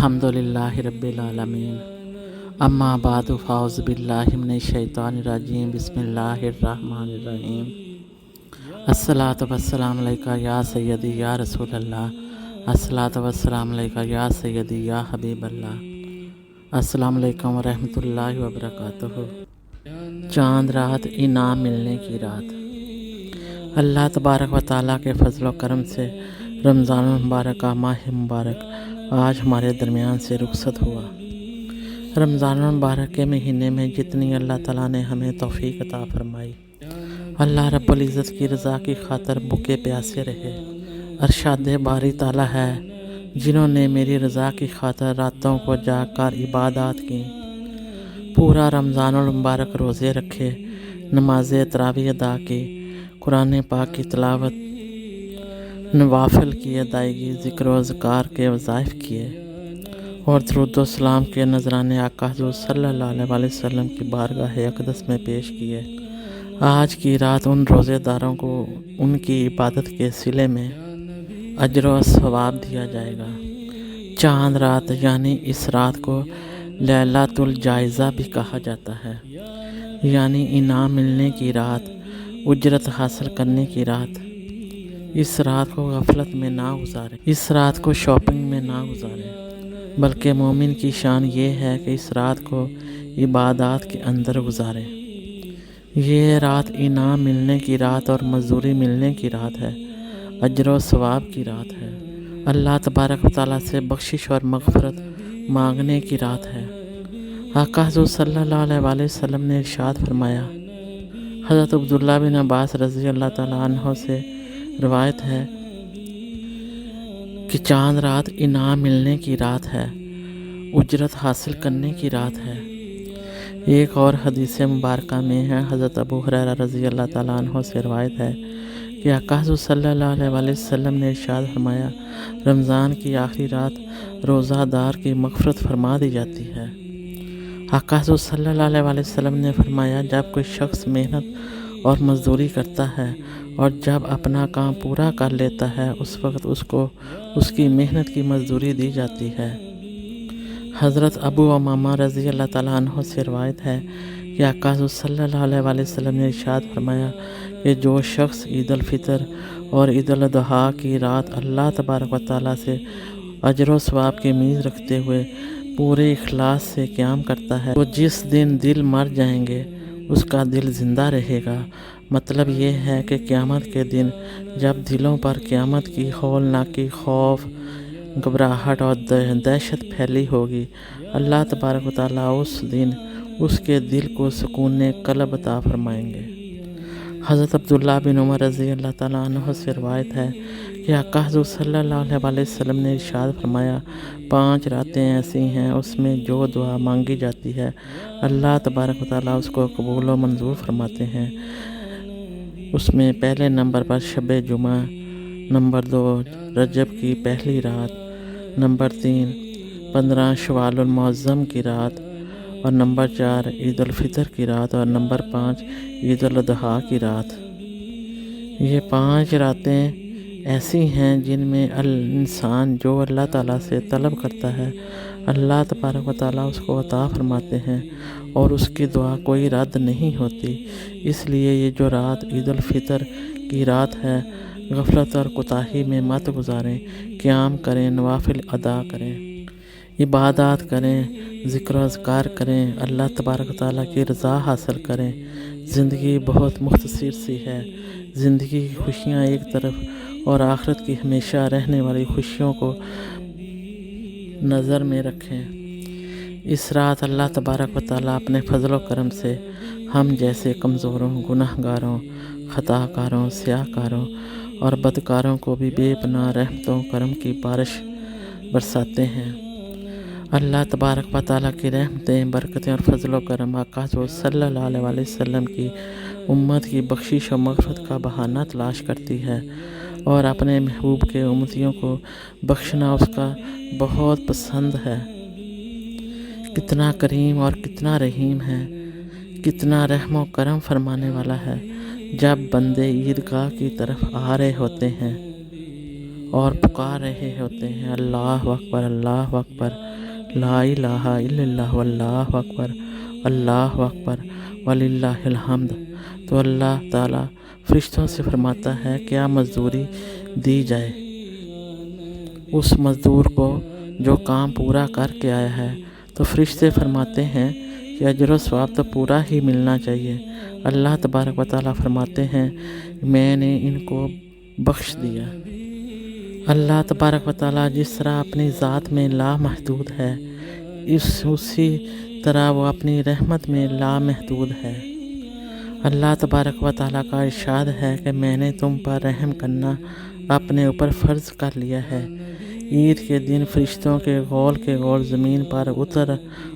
الحمدللہ رب العالمین اما بعد فاعوذ باللہ من الشیطان الرجیم بسم اللہ الرحمن الرحیم الصلاۃ والسلام علیکہ یا سیدی یا رسول اللہ، الصلاۃ والسلام علیکہ یا سیدی یا حبیب اللہ۔ السلام علیکم ورحمۃ اللہ وبرکاتہ۔ چاند رات انعام ملنے کی رات۔ اللہ تبارک و تعالیٰ کے فضل و کرم سے رمضان المبارک کا ماہ مبارک آج ہمارے درمیان سے رخصت ہوا۔ رمضان المبارک کے مہینے میں جتنی اللہ تعالیٰ نے ہمیں توفیق عطا فرمائی، اللہ رب العزت کی رضا کی خاطر بھوکے پیاسے رہے۔ ارشاد باری تعالیٰ ہے، جنہوں نے میری رضا کی خاطر راتوں کو جاگ کر عبادات کی، پورا رمضان المبارک روزے رکھے، نماز تراویح ادا کی، قرآن پاک کی تلاوت، نوافل کی ادائیگی، ذکر و اذکار کے وظائف کیے اور درود و سلام کے نذرانے آقا حضور صلی اللہ علیہ وسلم کی بارگاہ اقدس میں پیش کیے۔ آج کی رات ان روزے داروں کو ان کی عبادت کے صلے میں اجر و ثواب دیا جائے گا۔ چاند رات یعنی اس رات کو لیلۃ الجائزہ بھی کہا جاتا ہے، یعنی انعام ملنے کی رات، اجرت حاصل کرنے کی رات۔ اس رات کو غفلت میں نہ گزاریں، اس رات کو شاپنگ میں نہ گزاریں، بلکہ مومن کی شان یہ ہے کہ اس رات کو عبادات کے اندر گزاریں۔ یہ رات انعام ملنے کی رات اور مزدوری ملنے کی رات ہے، اجر و ثواب کی رات ہے، اللہ تبارک و تعالیٰ سے بخشش اور مغفرت مانگنے کی رات ہے۔ آقا حضور صلی اللہ علیہ وسلم نے ارشاد فرمایا، حضرت عبداللہ بن عباس رضی اللہ تعالیٰ عنہ سے روایت ہے کہ چاند رات انعام ملنے کی رات ہے، اجرت حاصل کرنے کی رات ہے۔ ایک اور حدیث مبارکہ میں ہے، حضرت ابو ہریرہ رضی اللہ تعالیٰ عنہ سے روایت ہے کہ آقا حضور صلی اللہ علیہ وسلم نے ارشاد فرمایا، رمضان کی آخری رات روزہ دار کی مغفرت فرما دی جاتی ہے۔ آقا حضور صلی اللہ علیہ وسلم نے فرمایا، جب کوئی شخص محنت اور مزدوری کرتا ہے اور جب اپنا کام پورا کر لیتا ہے، اس وقت اس کو اس کی محنت کی مزدوری دی جاتی ہے۔ حضرت ابو امامہ رضی اللہ تعالیٰ عنہ سے روایت ہے کہ آقا حضور صلی اللہ علیہ وسلم نے ارشاد فرمایا کہ جو شخص عید الفطر اور عید الاضحیٰ کی رات اللہ تبارک و تعالیٰ سے اجر و ثواب کی امید رکھتے ہوئے پورے اخلاص سے قیام کرتا ہے، تو جس دن دل مر جائیں گے اس کا دل زندہ رہے گا۔ مطلب یہ ہے کہ قیامت کے دن جب دلوں پر قیامت کی ہولناکی خوف، گھبراہٹ اور دہشت پھیلی ہوگی، اللہ تبارک و تعالیٰ اس دن اس کے دل کو سکون قلب عطا فرمائیں گے۔ حضرت عبداللہ بن عمر رضی اللہ تعالیٰ عنہ سے روایت ہے کہ آقا حضور صلی اللہ علیہ وسلم نے ارشاد فرمایا، 5 راتیں ایسی ہیں اس میں جو دعا مانگی جاتی ہے اللہ تبارک و تعالیٰ اس کو قبول و منظور فرماتے ہیں۔ اس میں پہلے نمبر پر شب جمعہ، نمبر 2 رجب کی پہلی رات، نمبر 3 15 شوال المعظم کی رات، اور نمبر 4 عید الفطر کی رات، اور نمبر 5 عید الاضحیٰ کی رات۔ یہ 5 راتیں ایسی ہیں جن میں انسان جو اللہ تعالیٰ سے طلب کرتا ہے، اللہ تبارک و تعالیٰ اس کو عطا فرماتے ہیں اور اس کی دعا کوئی رد نہیں ہوتی۔ اس لیے یہ جو رات عید الفطر کی رات ہے، غفلت اور کوتاہی میں مت گزاریں، قیام کریں، نوافل ادا کریں، عبادات کریں، ذکر و اذکار کریں، اللہ تبارک و تعالیٰ کی رضا حاصل کریں۔ زندگی بہت مختصر سی ہے، زندگی کی خوشیاں ایک طرف اور آخرت کی ہمیشہ رہنے والی خوشیوں کو نظر میں رکھیں۔ اس رات اللہ تبارک و تعالیٰ اپنے فضل و کرم سے ہم جیسے کمزوروں، گناہ گاروں، خطا کاروں، سیاہ کاروں اور بدکاروں کو بھی بے پناہ رحمتوں کرم کی بارش برساتے ہیں۔ اللہ تبارک و تعالیٰ کی رحمتیں، برکتیں اور فضل و کرم آقا حضور صلی اللہ علیہ وسلم کی امت کی بخشش و مغفرت کا بہانہ تلاش کرتی ہے، اور اپنے محبوب کے امتیوں کو بخشنا اس کا بہت پسند ہے۔ کتنا کریم اور کتنا رحیم ہے، کتنا رحم و کرم فرمانے والا ہے۔ جب بندے عیدگاہ کی طرف آ رہے ہوتے ہیں اور پکار رہے ہوتے ہیں اللہ اکبر لا الہ الا اللہ واللہ اکبر وللہ الحمد، تو اللہ تعالیٰ فرشتوں سے فرماتا ہے کیا مزدوری دی جائے اس مزدور کو جو کام پورا کر کے آیا ہے؟ تو فرشتے فرماتے ہیں کہ اجر و ثواب تو پورا ہی ملنا چاہیے۔ اللہ تبارک و تعالیٰ فرماتے ہیں میں نے ان کو بخش دیا۔ اللہ تبارک و تعالیٰ جس طرح اپنی ذات میں لامحدود ہے، اسی طرح وہ اپنی رحمت میں لامحدود ہے۔ اللہ تبارک و تعالیٰ کا ارشاد ہے کہ میں نے تم پر رحم کرنا اپنے اوپر فرض کر لیا ہے۔ عید کے دن فرشتوں کے گول زمین پر اتر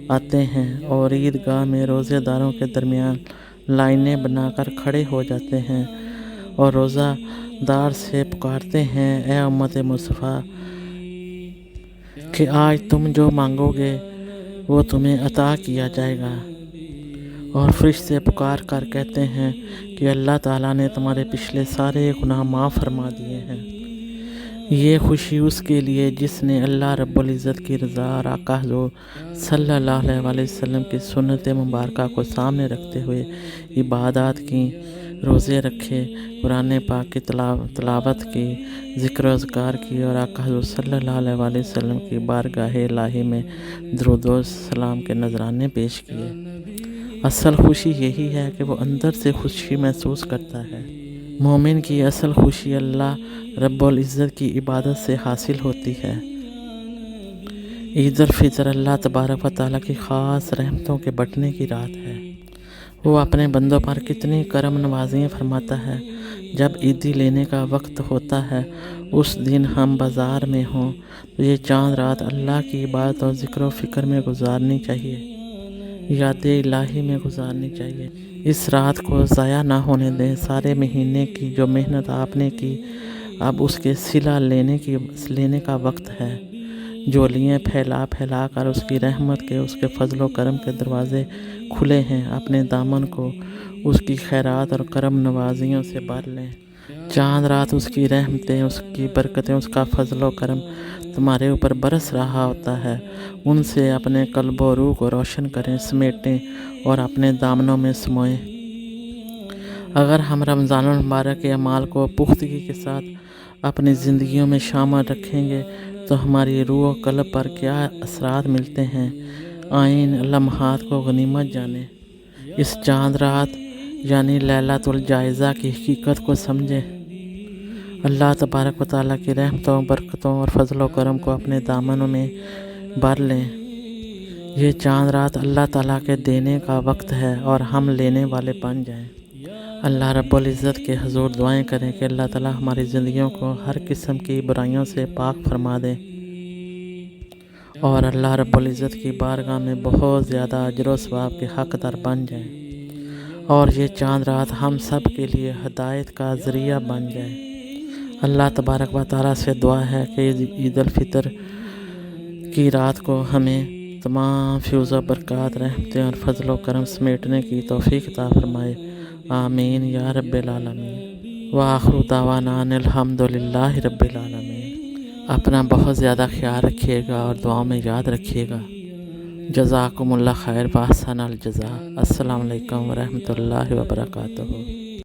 آتے ہیں اور عیدگاہ میں روزے داروں کے درمیان لائنیں بنا کر کھڑے ہو جاتے ہیں اور روزہ دار سے پکارتے ہیں اے امت مصطفیٰ کہ آج تم جو مانگو گے وہ تمہیں عطا کیا جائے گا۔ اور فرشتے پکار کر کہتے ہیں کہ اللہ تعالیٰ نے تمہارے پچھلے سارے گناہ معاف فرما دیے ہیں۔ یہ خوشی اس کے لیے جس نے اللہ رب العزت کی رضا اور آقا حضور صلی اللہ علیہ وسلم کی سنت مبارکہ کو سامنے رکھتے ہوئے عبادات کی، روزے رکھے، قرآن پاک کی تلاوت کی، ذکر و اذکار کی اور آقا حضور صلی اللہ علیہ وسلم کی بارگاہ الہی میں درود و سلام کے نذرانے پیش کیے۔ اصل خوشی یہی ہے کہ وہ اندر سے خوشی محسوس کرتا ہے۔ مومن کی اصل خوشی اللہ رب العزت کی عبادت سے حاصل ہوتی ہے۔ عید الفطر اللہ تبارک و تعالیٰ کی خاص رحمتوں کے بٹنے کی رات ہے۔ وہ اپنے بندوں پر کتنی کرم نوازیاں فرماتا ہے۔ جب عیدی لینے کا وقت ہوتا ہے اس دن ہم بازار میں ہوں تو یہ چاند رات اللہ کی عبادت اور ذکر و فکر میں گزارنی چاہیے، یاد الہی میں گزارنی چاہیے۔ اس رات کو ضائع نہ ہونے دیں۔ سارے مہینے کی جو محنت آپ نے کی اب اس کے صلہ لینے کا وقت ہے۔ جولیاں پھیلا کر اس کی رحمت کے، اس کے فضل و کرم کے دروازے کھلے ہیں۔ اپنے دامن کو اس کی خیرات اور کرم نوازیوں سے بھر لیں۔ چاند رات اس کی رحمتیں، اس کی برکتیں، اس کا فضل و کرم تمہارے اوپر برس رہا ہوتا ہے۔ ان سے اپنے قلب و روح کو روشن کریں، سمیٹیں اور اپنے دامنوں میں سموئیں۔ اگر ہم رمضان المبارک کے اعمال کو پختگی کے ساتھ اپنی زندگیوں میں شامل رکھیں گے تو ہماری روح و قلب پر کیا اثرات ملتے ہیں، آئین لمحات کو غنیمت جانیں۔ اس چاند رات یعنی لیلۃ الجائزہ کی حقیقت کو سمجھیں۔ اللہ تبارک و تعالیٰ کی رحمتوں، برکتوں اور فضل و کرم کو اپنے دامنوں میں بھر لیں۔ یہ چاند رات اللہ تعالیٰ کے دینے کا وقت ہے اور ہم لینے والے بن جائیں۔ اللہ رب العزت کے حضور دعائیں کریں کہ اللہ تعالیٰ ہماری زندگیوں کو ہر قسم کی برائیوں سے پاک فرما دے اور اللہ رب العزت کی بارگاہ میں بہت زیادہ اجر و ثواب کے حقدار بن جائیں، اور یہ چاند رات ہم سب کے لیے ہدایت کا ذریعہ بن جائے۔ اللہ تبارک و تعالیٰ سے دعا ہے کہ عید الفطر کی رات کو ہمیں تمام فیوز و برکات، رحمتیں اور فضل و کرم سمیٹنے کی توفیق عطا فرمائے، آمین یا رب العالمین۔ وآخر دعوانا ان الحمد للہ رب العالمین۔ اپنا بہت زیادہ خیال رکھیے گا اور دعاؤں میں یاد رکھیے گا۔ جزاکم اللہ خیر، واحسن الجزاء۔ السلام علیکم ورحمۃ اللہ وبرکاتہ۔